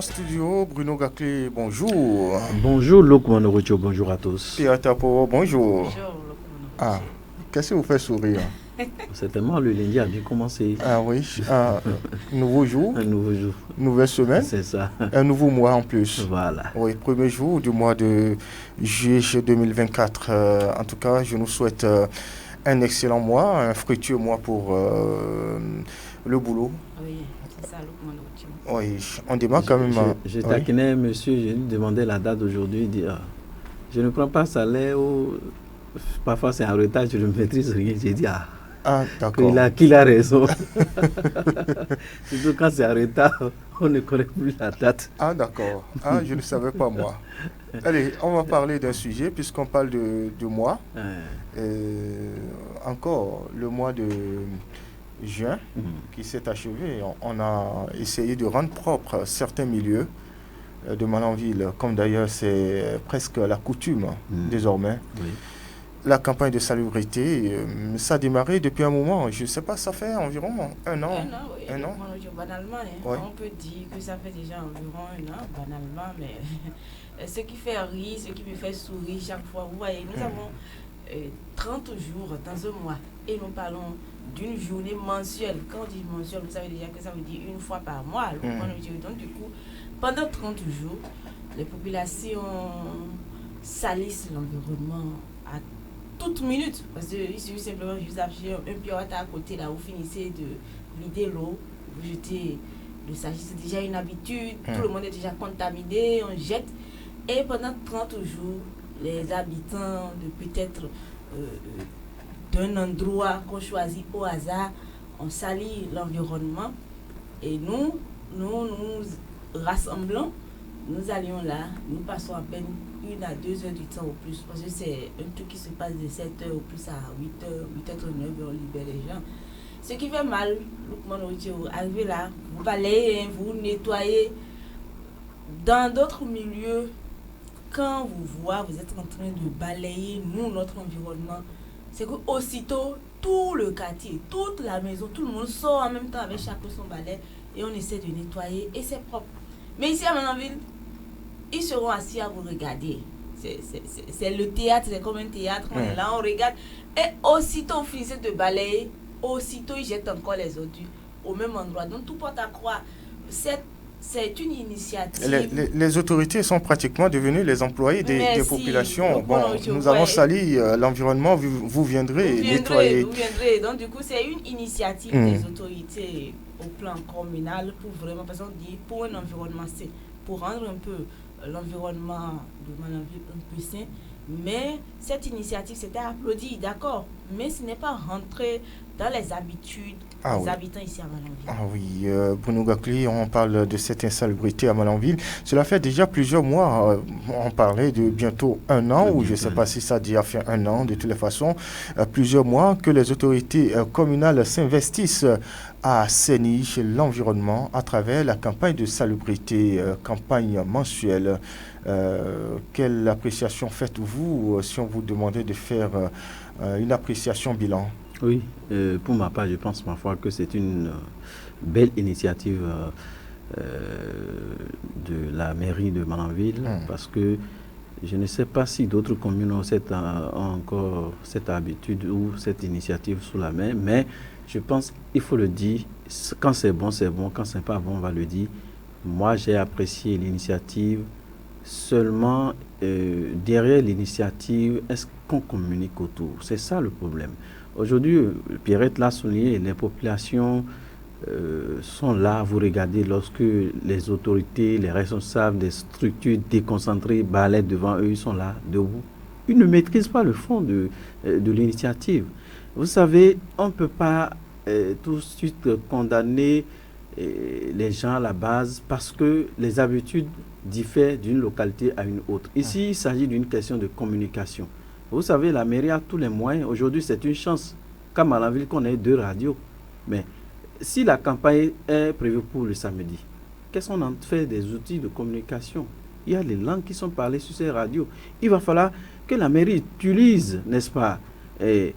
en studio, Bruno Gaclé, bonjour. Bonjour Lokman Orocho, bonjour à tous. Pierre Tapo, bonjour. Bonjour, Lokman Ah, Orocho. qu'est-ce qui vous fait sourire? Certainement, le lundi a bien commencé. Ah oui, un nouveau jour, Un nouveau jour. nouvelle semaine, C'est ça. un nouveau mois en plus. Voilà. Oui, premier jour du mois de juillet 2024. En tout cas, je nous souhaite un excellent mois, un fructueux mois pour le boulot. Oui, c'est ça, Lokman Orocho. Oui, on démarre quand même. Je Oui. taquinais monsieur, je lui demandais la date d'aujourd'hui, il dit je ne prends pas salaire ou parfois c'est en retard, je ne maîtrise rien. J'ai dit Ah, d'accord. qu'il a raison. Surtout quand c'est en retard, on ne connaît plus la date. Ah, d'accord. Ah, je ne savais pas moi. Allez, on va parler d'un sujet puisqu'on parle de mois. Encore le mois de juin qui s'est achevé. On a essayé de rendre propre certains milieux de Malanville, comme d'ailleurs c'est presque la coutume désormais. Oui. La campagne de salubrité, ça a démarré depuis un moment. Je ne sais pas, ça fait environ un an. Oui. Un an. Lokman Orocho, banalement, Ouais. on peut dire que ça fait déjà environ un an, banalement, mais ce qui fait rire, ce qui me fait sourire chaque fois, vous voyez, nous avons 30 jours dans un mois et nous parlons d'une journée mensuelle. Quand on dit mensuelle, vous savez déjà que ça veut dire une fois par mois. Lokman Orocho. Donc du coup, pendant 30 jours, les populations salissent l'environnement à toute minute. Parce qu'il suffit simplement juste d'acheter un piote à côté, là, vous finissez de vider l'eau, vous jetez le sachet, c'est déjà une habitude, tout le monde est déjà contaminé, on jette. Et pendant 30 jours, les habitants de peut-être d'un endroit qu'on choisit au hasard, on salit l'environnement. Et nous rassemblons, nous allions là, nous passons à peine 1 à 2 heures du temps au plus, parce que c'est un truc qui se passe de 7 heures au plus à 8 heures, 8 heures, 9 heures, on libère les gens. Ce qui fait mal, Lokman Orocho, arrivez là, vous balayez, vous nettoyez. Dans d'autres milieux, quand vous êtes en train de balayer, notre environnement, c'est que aussitôt, tout le quartier, toute la maison, tout le monde sort en même temps avec chacun son balai et on essaie de nettoyer et c'est propre. Mais ici à Malanville, ils seront assis à vous regarder. C'est le théâtre, c'est comme un théâtre. On est là, on regarde. Et aussitôt, on finissait de balayer. Aussitôt, ils jettent encore les ordures au même endroit. Donc, tout porte à croire. C'est une initiative. Les autorités sont pratiquement devenues les employés des populations. Bon, nous avons sali l'environnement, vous viendrez nettoyer. Vous viendrez. Donc, du coup, c'est une initiative des autorités au plan communal pour vraiment, parce qu'on dit, pour un environnement sain, pour rendre un peu l'environnement de Malanville un peu sain. Mais cette initiative, c'était applaudi, d'accord. Mais ce n'est pas rentré dans les habitudes des habitants ici à Malanville. Ah oui, Bruno Gaclé, on parle de cette insalubrité à Malanville. Cela fait déjà plusieurs mois, on parlait de bientôt un an, ou je ne sais pas si ça a déjà fait un an, de toutes les façons, plusieurs mois que les autorités communales s'investissent à assainir l'environnement à travers la campagne de salubrité, campagne mensuelle. Quelle appréciation faites-vous si on vous demandait de faire une appréciation bilan? Oui, pour ma part, je pense ma foi que c'est une belle initiative de la mairie de Malanville, parce que je ne sais pas si d'autres communes ont encore cette habitude ou cette initiative sous la main, mais je pense qu'il faut le dire, quand c'est bon, quand c'est pas bon, on va le dire. Moi, j'ai apprécié l'initiative. Seulement, derrière l'initiative, est-ce qu'on communique autour? C'est ça le problème. Aujourd'hui, Pierrette l'a souligné, les populations sont là, vous regardez, lorsque les autorités, les responsables des structures déconcentrées balayent devant eux, ils sont là, debout. Ils ne maîtrisent pas le fond de l'initiative. Vous savez, on ne peut pas tout de suite condamner les gens à la base parce que les habitudes diffèrent d'une localité à une autre. Ici, il s'agit d'une question de communication. Vous savez, la mairie a tous les moyens. Aujourd'hui, c'est une chance, comme à la ville, qu'on ait 2 radios. Mais si la campagne est prévue pour le samedi, qu'est-ce qu'on en fait des outils de communication? Il y a les langues qui sont parlées sur ces radios. Il va falloir que la mairie utilise, n'est-ce pas, en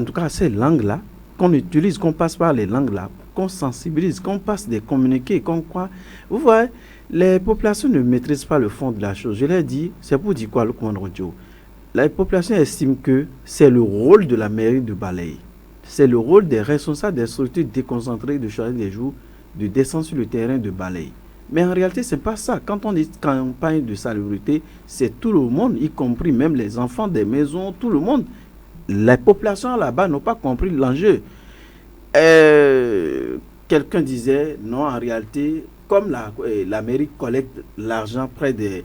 tout cas ces langues-là, qu'on utilise, qu'on passe par les langues-là qu'on sensibilise, qu'on passe des communiqués, qu'on croit. Vous voyez, les populations ne maîtrisent pas le fond de la chose. Je l'ai dit, c'est pour dire quoi, le commandant Rodjo? La population estime que c'est le rôle de la mairie de balayer. C'est le rôle des responsables des structures déconcentrées de choisir des jours, de descendre sur le terrain de balayer. Mais en réalité, ce n'est pas ça. Quand on dit campagne de salubrité, c'est tout le monde, y compris même les enfants des maisons, tout le monde. Les populations là-bas n'ont pas compris l'enjeu. Quelqu'un disait, non, en réalité, comme la mairie collecte l'argent près des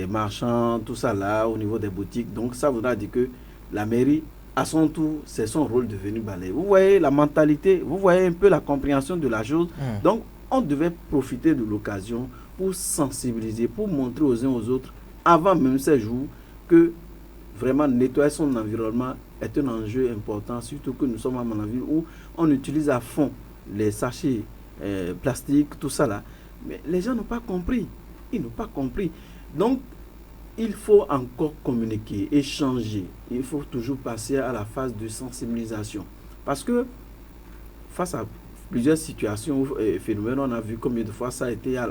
marchands, tout ça là, au niveau des boutiques, donc ça voudra dire que la mairie, à son tour, c'est son rôle de venir balayer. Vous voyez la mentalité, vous voyez un peu la compréhension de la chose. Donc, on devait profiter de l'occasion pour sensibiliser, pour montrer aux uns aux autres, avant même ces jours, que vraiment nettoyer son environnement est un enjeu important, surtout que nous sommes à Malanville où on utilise à fond les sachets plastiques, tout ça là. Mais les gens n'ont pas compris. Ils n'ont pas compris. Donc, il faut encore communiquer, échanger. Il faut toujours passer à la phase de sensibilisation. Parce que face à plusieurs situations, phénomènes, on a vu combien de fois ça a été à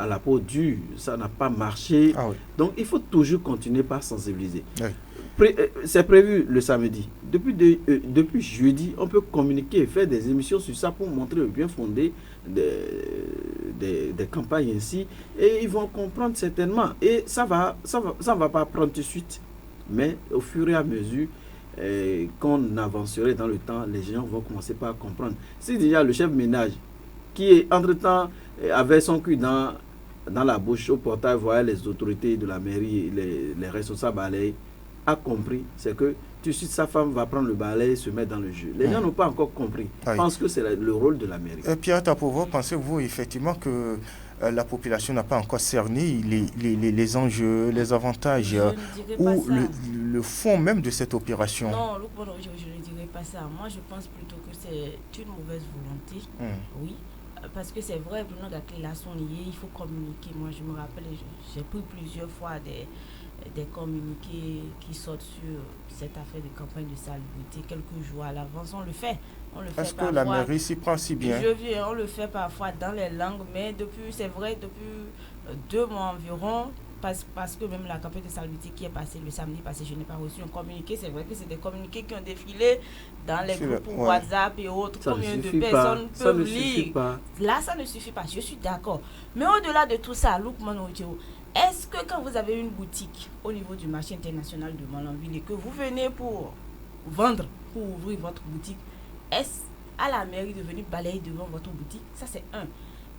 la peau dure, ça n'a pas marché. Ah oui. Donc il faut toujours continuer par sensibiliser. Oui. C'est prévu le samedi. Depuis jeudi, on peut communiquer, faire des émissions sur ça pour montrer le bien fondé des campagnes ainsi. Et ils vont comprendre certainement. Et ça va pas prendre tout de suite. Mais au fur et à mesure qu'on avancerait dans le temps, les gens vont commencer par comprendre. Si déjà le chef de ménage, qui entre-temps avait son cul dans la bouche au portail, voyait les autorités de la mairie, les responsables balais, a compris, c'est que tout de suite sa femme va prendre le balai et se mettre dans le jeu. Les gens n'ont pas encore compris. Ils pensent que c'est le rôle de la mairie. Pierre Tapovo, pensez-vous effectivement que la population n'a pas encore cerné les enjeux, les avantages ou le fond même de cette opération? Non, je ne dirais pas ça. Moi, je pense plutôt que c'est une mauvaise volonté. Oui. Parce que c'est vrai, pour nous, là sont liés, il faut communiquer. Moi, je me rappelle, j'ai pris plusieurs fois des communiqués qui sortent sur cette affaire de campagne de salubrité quelques jours à l'avance. On le fait. Est-ce que la mairie s'y prend si bien? On le fait parfois dans les langues, mais depuis 2 mois environ, parce que même la campagne de salubrité qui est passée le samedi passé, je n'ai pas reçu un communiqué. C'est vrai que c'est des communiqués qui ont défilé dans les groupes WhatsApp et autres. Combien de personnes peuvent lire? Là, ça ne suffit pas. Je suis d'accord. Mais au-delà de tout ça, Lukman Odjo, est-ce que quand vous avez une boutique au niveau du marché international de Malanville et que vous venez pour vendre, pour ouvrir votre boutique, est-ce à la mairie de venir balayer devant votre boutique? Ça, c'est un.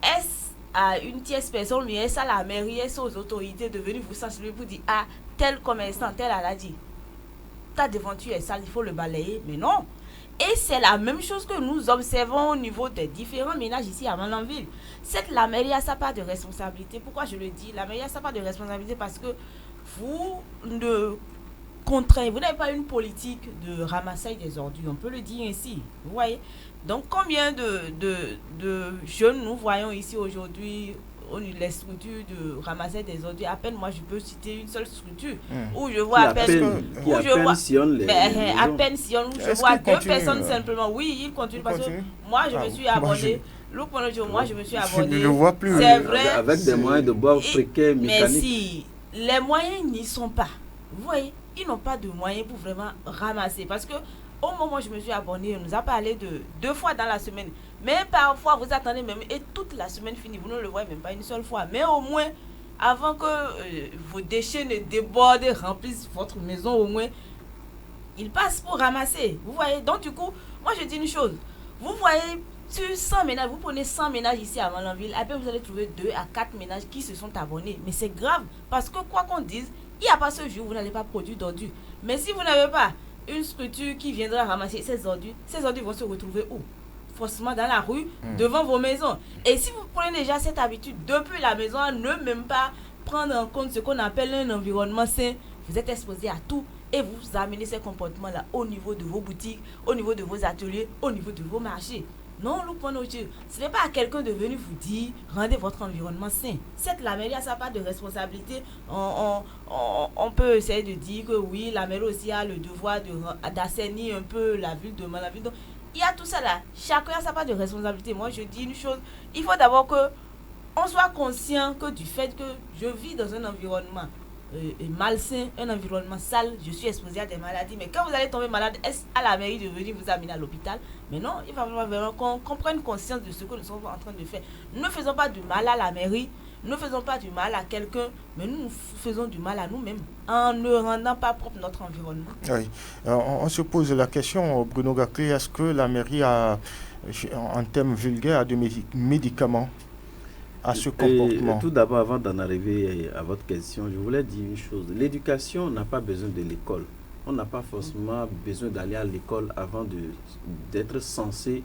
Est-ce à une tierce personne, mais est-ce à la mairie, est-ce aux autorités de venir vous sensibiliser pour dire, ah, tel commerçant, tel a dit, ta devanture est sale, il faut le balayer? Mais non. Et c'est la même chose que nous observons au niveau des différents ménages ici à Malanville. La mairie a sa part de responsabilité. Pourquoi je le dis? La mairie a sa part de responsabilité parce que vous n'avez pas une politique de ramassage des ordures. On peut le dire ainsi. Vous voyez? Donc, combien de jeunes nous voyons ici aujourd'hui, les structures de ramasser des ordures? À peine, moi, je peux citer une seule structure où je vois à peine sillonne, je vois 2 personnes simplement. Oui, ils continuent parce que moi, je me suis abonné. Moi, je me suis abonné. Je ne le vois plus. C'est vrai. Avec des moyens de bord précaires, mécaniques. Mais si les moyens n'y sont pas, vous voyez, ils n'ont pas de moyens pour vraiment ramasser. Parce que au moment où je me suis abonné, on nous a parlé de 2 fois dans la semaine. Mais parfois, vous attendez même et toute la semaine finie. Vous ne le voyez même pas une seule fois. Mais au moins, avant que vos déchets ne débordent, remplissent votre maison, au moins, ils passent pour ramasser. Vous voyez? Donc, du coup, moi, je dis une chose. Vous voyez, sur 100 ménages, vous prenez 100 ménages ici à Malanville. Après, vous allez trouver 2 à 4 ménages qui se sont abonnés. Mais c'est grave. Parce que, quoi qu'on dise, il n'y a pas ce jour où vous n'allez pas produire d'ordures. Mais si vous n'avez pas une structure qui viendra ramasser ces ordures vont se retrouver où? Forcément dans la rue, devant vos maisons. Et si vous prenez déjà cette habitude depuis la maison à ne même pas prendre en compte ce qu'on appelle un environnement sain, vous êtes exposé à tout et vous amenez ces comportements-là au niveau de vos boutiques, au niveau de vos ateliers, au niveau de vos marchés. Non, ce n'est pas à quelqu'un de venir vous dire rendez votre environnement sain. Certes, la mairie a sa part de responsabilité. On peut essayer de dire que oui, la mairie aussi a le devoir d'assainir un peu la ville de Malanville. il y a tout ça là. Chacun a sa part de responsabilité. Moi, je dis une chose. Il faut d'abord que on soit conscient que du fait que je vis dans un environnement malsain, un environnement sale, je suis exposé à des maladies. Mais quand vous allez tomber malade, est-ce à la mairie de venir vous amener à l'hôpital? Mais non, il va falloir qu'on prenne conscience de ce que nous sommes en train de faire. Nous ne faisons pas du mal à la mairie, nous ne faisons pas du mal à quelqu'un, mais nous faisons du mal à nous-mêmes en ne rendant pas propre notre environnement. Oui. On se pose la question, Bruno Gaclé, est-ce que la mairie a, en termes vulgaires, des médicaments à ce comportement? Tout d'abord, avant d'en arriver à votre question, je voulais dire une chose. L'éducation n'a pas besoin de l'école. On n'a pas forcément besoin d'aller à l'école avant d'être censé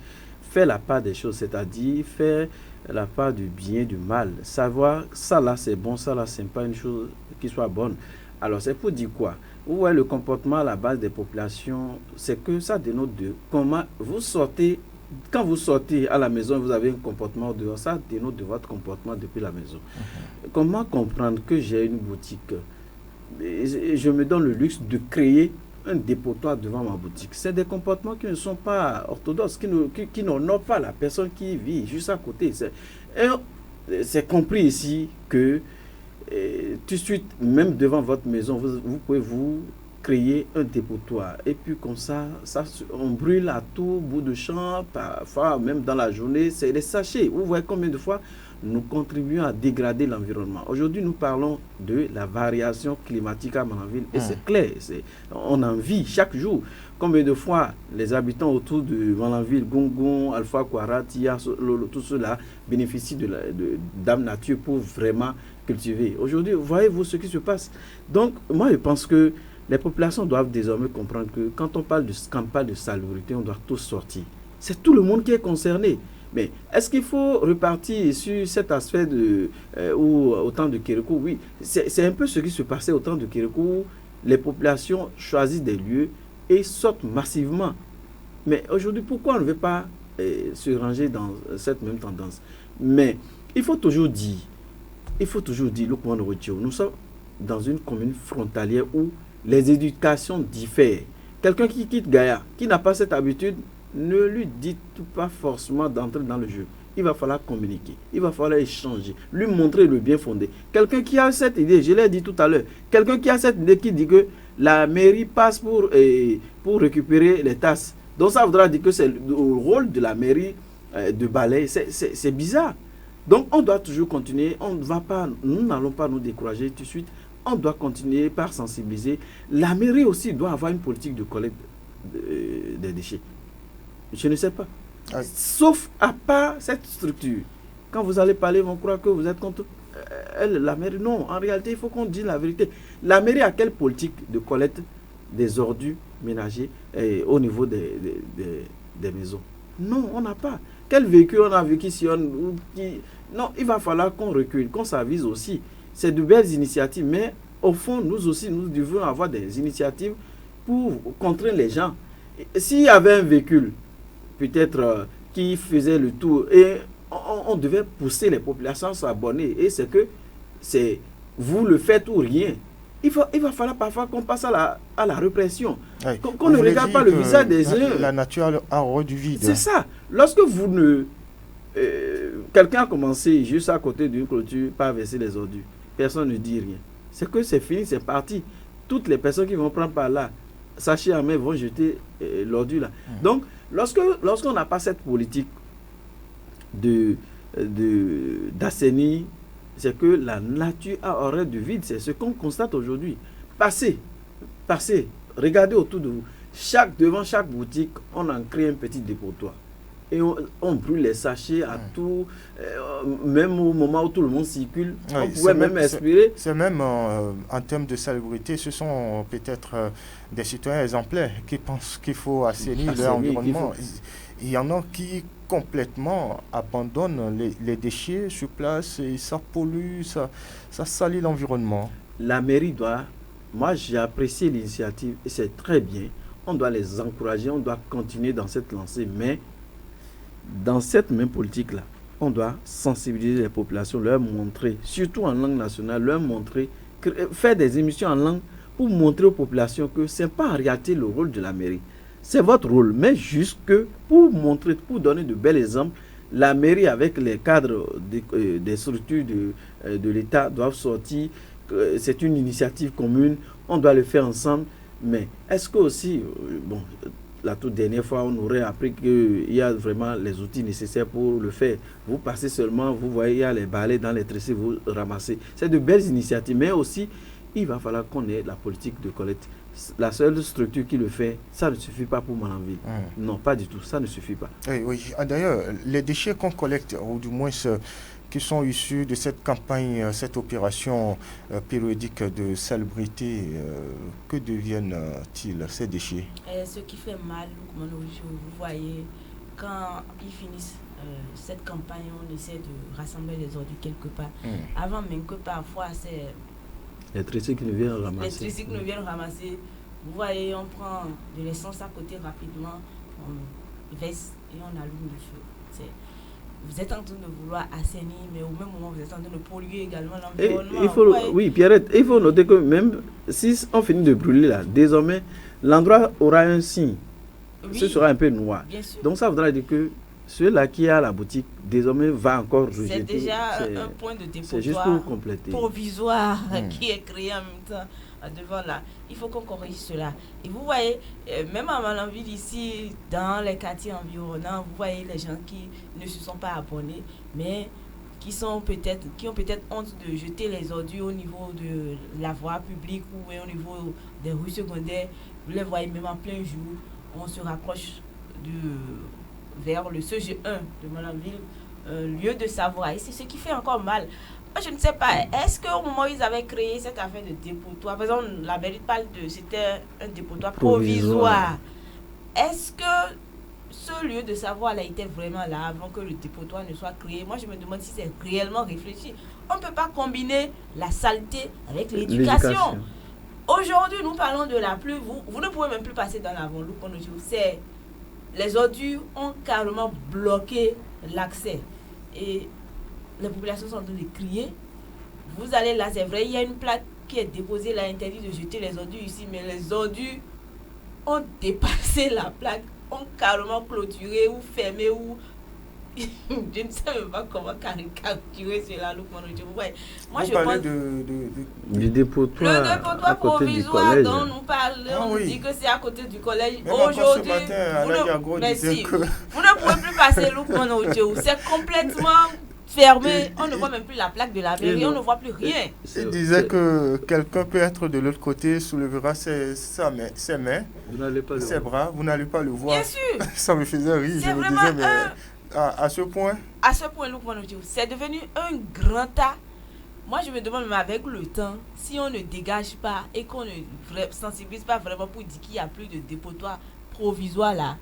faire la part des choses, c'est-à-dire faire la part du bien, du mal. Savoir, ça là c'est bon, ça là c'est pas une chose qui soit bonne. Alors c'est pour dire quoi? Où est le comportement à la base des populations? C'est que ça dénote de comment vous sortez. Quand vous sortez à la maison, vous avez un comportement dehors, ça dénote de votre comportement depuis la maison. Comment comprendre que j'ai une boutique et je me donne le luxe de créer un dépotoir devant ma boutique? C'est des comportements qui ne sont pas orthodoxes, qui n'honorent pas la personne qui vit juste à côté. C'est compris ici que tout de suite, même devant votre maison, vous pouvez vous créer un dépotoir. Et puis comme ça, on brûle à tout bout de champ, parfois même dans la journée, c'est des sachets. Vous voyez combien de fois nous contribuons à dégrader l'environnement. Aujourd'hui, nous parlons de la variation climatique à Malanville. Et c'est clair, on en vit chaque jour. Combien de fois les habitants autour de Malanville, Gongon, Alpha Kwara, Tia, tout cela bénéficient de Dame Nature pour vraiment cultiver. Aujourd'hui, voyez-vous ce qui se passe. Donc, moi, je pense que les populations doivent désormais comprendre que quand on parle de campagne de salubrité, on doit tous sortir. C'est tout le monde qui est concerné. Mais est-ce qu'il faut repartir sur cet aspect au temps de Kérékou? Oui, c'est un peu ce qui se passait au temps de Kérékou, où les populations choisissent des lieux et sortent massivement. Mais aujourd'hui, pourquoi on ne veut pas se ranger dans cette même tendance? Mais il faut toujours dire, nous sommes dans une commune frontalière où les éducations diffèrent. Quelqu'un qui quitte Gaïa, qui n'a pas cette habitude, ne lui dites pas forcément d'entrer dans le jeu. Il va falloir communiquer, il va falloir échanger, lui montrer le bien fondé. Quelqu'un qui a cette idée, je l'ai dit tout à l'heure, quelqu'un qui a cette idée qui dit que la mairie passe pour récupérer les tasses. Donc ça voudra dire que c'est le rôle de la mairie de balayer. C'est bizarre. Donc on doit toujours continuer, nous n'allons pas nous décourager tout de suite. On doit continuer par sensibiliser. La mairie aussi doit avoir une politique de collecte des déchets. Je ne sais pas. Oui. Sauf à part cette structure. Quand vous allez parler, ils vont croire que vous êtes contre la mairie. Non, en réalité, il faut qu'on dise la vérité. La mairie a quelle politique de collecte des ordures ménagers au niveau des maisons? Non, on n'a pas. Quel véhicule on a vu qui sillonne? Non, il va falloir qu'on recule, qu'on s'avise aussi. C'est de belles initiatives, mais au fond, nous aussi, nous devons avoir des initiatives pour contraindre les gens. S'il y avait un véhicule, peut-être, qui faisait le tour, et on devait pousser les populations à s'abonner, et c'est vous le faites ou rien. Il va falloir parfois qu'on passe à la répression. Oui. Qu'on ne regarde pas le visage des uns. La nature a horreur du vide. C'est ça. Lorsque vous ne... quelqu'un a commencé juste à côté d'une clôture par verser les ordures. Personne ne dit rien. C'est que c'est fini, c'est parti. Toutes les personnes qui vont prendre par là, sachez en main, vont jeter l'ordure là. Donc, lorsqu'on n'a pas cette politique d'assainir, c'est que la nature a horreur du vide. C'est ce qu'on constate aujourd'hui. Passez. Regardez autour de vous. Devant chaque boutique, on en crée un petit dépotoir. Et on brûle les sachets à tout, même au moment où tout le monde circule. Oui, on pouvait même aspirer. C'est même en termes de salubrité, ce sont peut-être des citoyens exemplaires qui pensent qu'il faut assainir leur environnement. Il y en a qui complètement abandonnent les déchets sur place et ça pollue, ça salit l'environnement. La mairie doit, moi j'ai apprécié l'initiative et c'est très bien. On doit les encourager, on doit continuer dans cette lancée, mais dans cette même politique-là, on doit sensibiliser les populations, leur montrer, surtout en langue nationale, leur montrer, faire des émissions en langue pour montrer aux populations que ce n'est pas en réalité le rôle de la mairie. C'est votre rôle. Mais jusque pour montrer, pour donner de bels exemples, la mairie avec les cadres des structures de l'État doivent sortir. C'est une initiative commune. On doit le faire ensemble. Mais est-ce que aussi, bon, la toute dernière fois, on aurait appris qu'il y a vraiment les outils nécessaires pour le faire. Vous passez seulement, vous voyez, il y a les balais dans les tressés, vous ramassez. C'est de belles initiatives, mais aussi, il va falloir qu'on ait la politique de collecte. La seule structure qui le fait, ça ne suffit pas pour Malanville. Non, pas du tout, ça ne suffit pas. Oui, oui. D'ailleurs, les déchets qu'on collecte, ou du moins qui sont issus de cette campagne, cette opération périodique de salubrité, que deviennent-ils ces déchets? Ce qui fait mal, vous voyez, quand ils finissent cette campagne, on essaie de rassembler les ordures quelque part. Avant même que parfois c'est les tressés qui nous viennent ramasser. Les tressés qui nous viennent ramasser. Vous voyez, on prend de l'essence à côté rapidement, on verse et on allume le feu. Vous êtes en train de vouloir assainir, mais au même moment, vous êtes en train de polluer également l'environnement. Oui, Pierrette, il faut noter que même si on finit de brûler là, désormais, l'endroit aura un signe. Oui, ce sera un peu noir. Donc ça voudra dire que celui-là qui a la boutique, désormais, va encore rejeter. C'est déjà un point de dépotoir. C'est juste pour compléter. Provisoire qui est créé en même temps devant là. Il faut qu'on corrige cela. Et vous voyez, même à Malanville ici, dans les quartiers environnants, vous voyez les gens qui ne se sont pas abonnés, mais qui ont peut-être honte de jeter les ordures au niveau de la voie publique ou au niveau des rues secondaires. Vous les voyez même en plein jour. On se rapproche vers le CG1 de Malanville, lieu de savoir. Et c'est ce qui fait encore mal. Moi, je ne sais pas, est-ce qu'au moment où ils avaient créé cette affaire de dépotoir, par exemple, la mairie parle c'était un dépotoir provisoire. Est-ce que ce lieu de savoir là était vraiment là avant que le dépotoir ne soit créé? Moi, je me demande si c'est réellement réfléchi. On ne peut pas combiner la saleté avec l'éducation. Aujourd'hui, nous parlons de la pluie. Vous ne pouvez même plus passer dans l'avant-loup. Les ordures ont carrément bloqué l'accès. Et les populations sont en train de crier. Vous allez là, c'est vrai, il y a une plaque qui est déposée là, interdit de jeter les ordures ici, mais les ordures ont dépassé la plaque, ont carrément clôturé ou fermé ou... je ne sais même pas comment caricaturer cela. Moi, je pense du dépotoir. Le dépotoir provisoire dont nous parlons, on dit que c'est à côté du collège. Aujourd'hui, vous ne pouvez plus passer c'est complètement fermé. On ne voit même plus la plaque de la mairie, on ne voit plus rien. Il disait que quelqu'un peut être de l'autre côté, soulèvera ses mains, ses bras, vous n'allez pas le voir. Bien sûr. Ça me faisait rire, je me disais, mais... À ce point, c'est devenu un grand tas. Moi, je me demande, mais avec le temps, si on ne dégage pas et qu'on ne sensibilise pas vraiment pour dire qu'il n'y a plus de dépotoir provisoire là,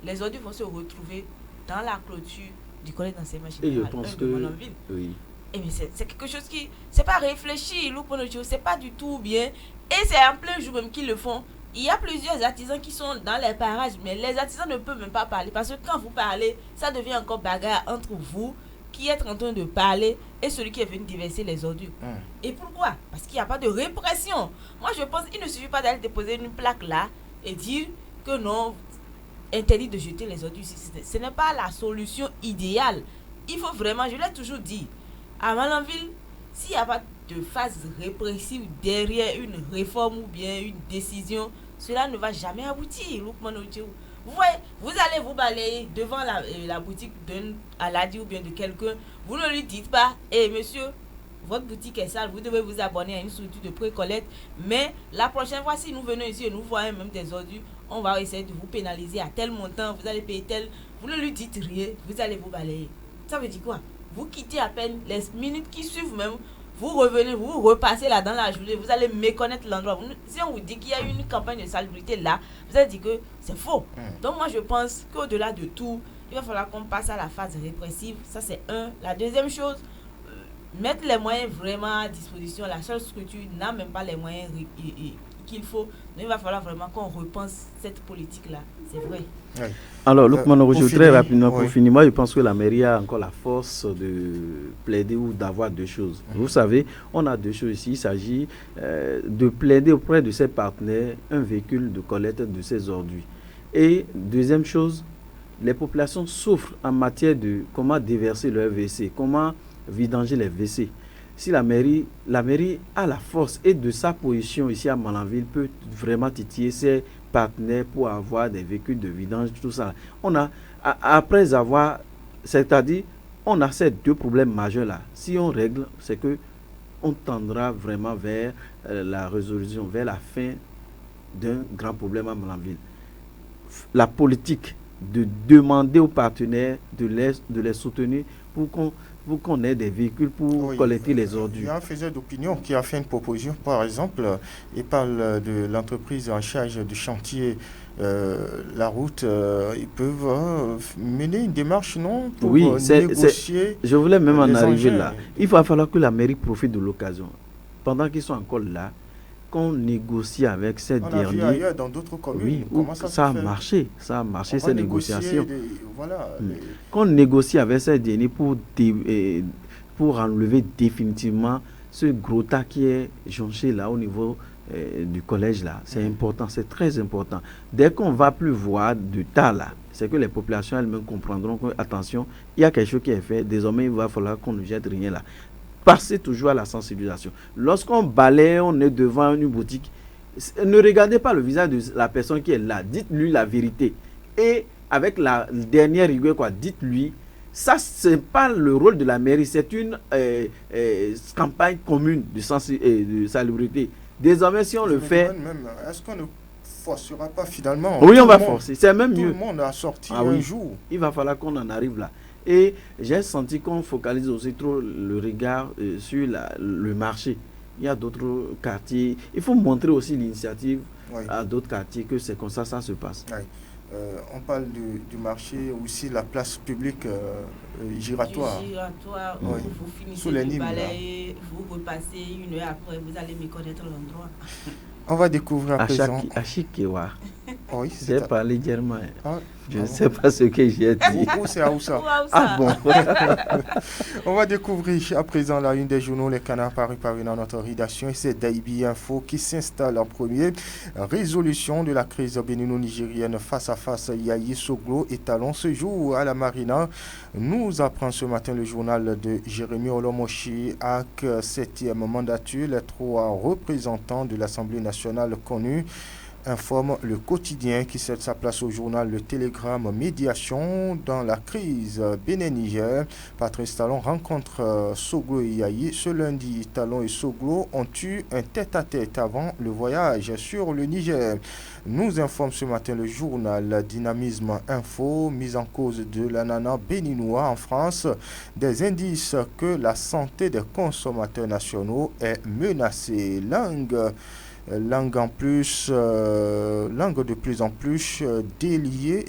les ordures vont se retrouver dans la clôture du collège d'enseignement général. Et je pense que oui. Et mais c'est quelque chose qui, c'est pas réfléchi, c'est pas du tout bien. Et c'est en plein jour même qu'ils le font. Il y a plusieurs artisans qui sont dans les parages, mais les artisans ne peuvent même pas parler. Parce que quand vous parlez, ça devient encore bagarre entre vous qui êtes en train de parler et celui qui est venu déverser les ordures. Et pourquoi? Parce qu'il n'y a pas de répression. Moi, je pense qu'il ne suffit pas d'aller déposer une plaque là et dire que non, interdit de jeter les ordures. Ce n'est pas la solution idéale. Il faut vraiment, je l'ai toujours dit, à Malanville, s'il n'y a pas de phase répressive derrière une réforme ou bien une décision, cela ne va jamais aboutir. Vous voyez, vous allez vous balayer devant la boutique d'un Aladi ou bien de quelqu'un, vous ne lui dites pas, monsieur, votre boutique est sale, vous devez vous abonner à une structure de pré-collecte, mais la prochaine fois, si nous venons ici et nous voyons même des ordures, on va essayer de vous pénaliser à tel montant, vous allez payer tel, vous ne lui dites rien, vous allez vous balayer. Ça veut dire quoi? Vous quittez à peine les minutes qui suivent même, vous revenez, vous repassez là dans la journée, vous allez méconnaître l'endroit. Si on vous dit qu'il y a une campagne de salubrité là, vous allez dire que c'est faux. Donc moi je pense qu'au-delà de tout, il va falloir qu'on passe à la phase répressive. Ça c'est un. La deuxième chose, mettre les moyens vraiment à disposition. La seule structure n'a même pas les moyens qu'il faut. Donc, il va falloir vraiment qu'on repense cette politique-là. C'est vrai. Oui. Alors, Lukman, je très rapidement pour finir. Moi, je pense que la mairie a encore la force de plaider ou d'avoir deux choses. Vous savez, on a deux choses ici. Il s'agit de plaider auprès de ses partenaires un véhicule de collecte de ces ordures. Et deuxième chose, les populations souffrent en matière de comment déverser leurs WC, comment vidanger les WC. Si la mairie a la force et de sa position ici à Malanville peut vraiment titiller ses partenaires pour avoir des véhicules de vidange, tout ça. On a, après avoir, c'est-à-dire, on a ces deux problèmes majeurs là. Si on règle, c'est que on tendra vraiment vers la résolution, vers la fin d'un grand problème à Malanville. La politique de demander aux partenaires de les soutenir pour qu'on ait des véhicules pour collecter les ordures. Il y a un faiseur d'opinion qui a fait une proposition, par exemple, il parle de l'entreprise en charge du chantier, la route, ils peuvent mener une démarche, non, pour négocier. Je voulais même en arriver là. Il va falloir que la mairie profite de l'occasion. Pendant qu'ils sont encore là, qu'on négocie avec cette dernière. On a vu ailleurs dans d'autres communes. Oui, ça a marché ces négociations. Qu'on négocie avec cette dernière pour enlever définitivement ce gros tas qui est jonché là au niveau du collège là. C'est important, c'est très important. Dès qu'on va plus voir de tas là, c'est que les populations elles-mêmes comprendront que, attention, il y a quelque chose qui est fait, désormais il va falloir qu'on ne jette rien là. Passez toujours à la sensibilisation. Lorsqu'on balaye, on est devant une boutique, ne regardez pas le visage de la personne qui est là. Dites-lui la vérité. Et avec la dernière rigueur, dites-lui, ça, ce n'est pas le rôle de la mairie, c'est une campagne commune de salubrité. Désormais, si on le fait... Est-ce qu'on ne forcera pas finalement? Oui, on va forcer. C'est même mieux. Tout le monde a sorti un jour. Il va falloir qu'on en arrive là. Et j'ai senti qu'on focalise aussi trop le regard sur le marché. Il y a d'autres quartiers. Il faut montrer aussi l'initiative à d'autres quartiers que c'est comme ça se passe. On parle du marché, aussi la place publique giratoire. Giratoire, vous finissez de balayer, vous repassez une heure après, vous allez méconnaître l'endroit. On va découvrir à présent. À Chikewa. Oui, j'ai parlé germain. Je ne sais pas ce que j'ai dit. Où c'est à Oussa? Ah bon. On va découvrir à présent la une des journaux, les canards paru dans notre rédaction. Et c'est Daibi Info qui s'installe en premier. Résolution de la crise bénino-nigérienne face à face. Yayi Soglo étalon ce jour à la Marina. Nous apprend ce matin le journal de Jérémy Olomoshi avec 7e mandature. Les 3 représentants de l'Assemblée nationale connus informe le quotidien qui cède sa place au journal Le Télégramme. Médiation dans la crise Bénin-Niger. Patrice Talon rencontre Soglo et Yayi. Ce lundi, Talon et Soglo ont eu un tête-à-tête avant le voyage sur le Niger. Nous informe ce matin le journal Dynamisme Info. Mise en cause de l'ananas béninois en France. Des indices que la santé des consommateurs nationaux est menacée. Langue de plus en plus déliée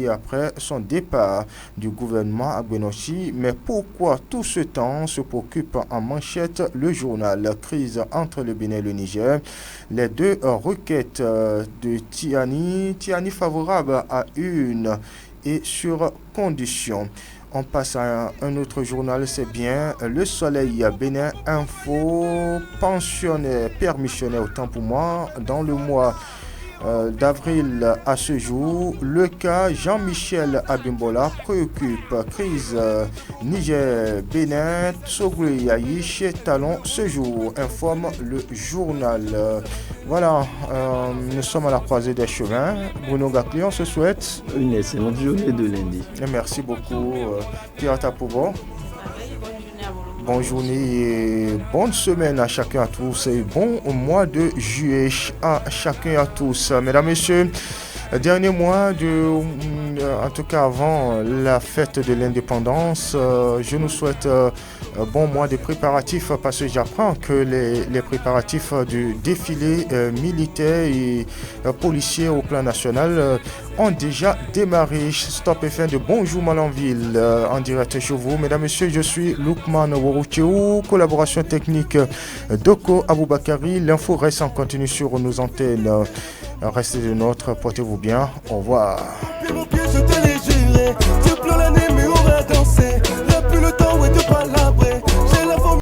après son départ du gouvernement à Benoît. Mais pourquoi tout ce temps se préoccupe en manchette le journal? Crise entre le Bénin et le Niger. Les 2 requêtes de Tiani favorable à une et sur condition. On passe à un autre journal, c'est bien Le Soleil Bénin Info, pensionnaire, permissionnaire autant pour moi, dans le mois d'avril à ce jour, le cas Jean-Michel Abimbola préoccupe. Crise Niger-Bénin, Soglo Yayi chez Talon ce jour, informe le journal. Voilà, nous sommes à la croisée des chemins. Bruno Gakli, on se souhaite une excellente journée de lundi. Et merci beaucoup, Pierre Tapobo. Bonne journée et bonne semaine à chacun et à tous et bon mois de juillet à chacun et à tous. Mesdames, Messieurs, Dernier mois en tout cas avant la fête de l'indépendance, je nous souhaite bon mois de préparatifs parce que j'apprends que les préparatifs du défilé militaire et policier au plan national ont déjà démarré. Stop FM de Bonjour Malanville en direct chez vous. Mesdames, Messieurs, je suis Lukman Worocheou, collaboration technique Doko Aboubakari. L'info reste en continu sur nos antennes. Restez de nôtres, portez-vous bien. Au revoir.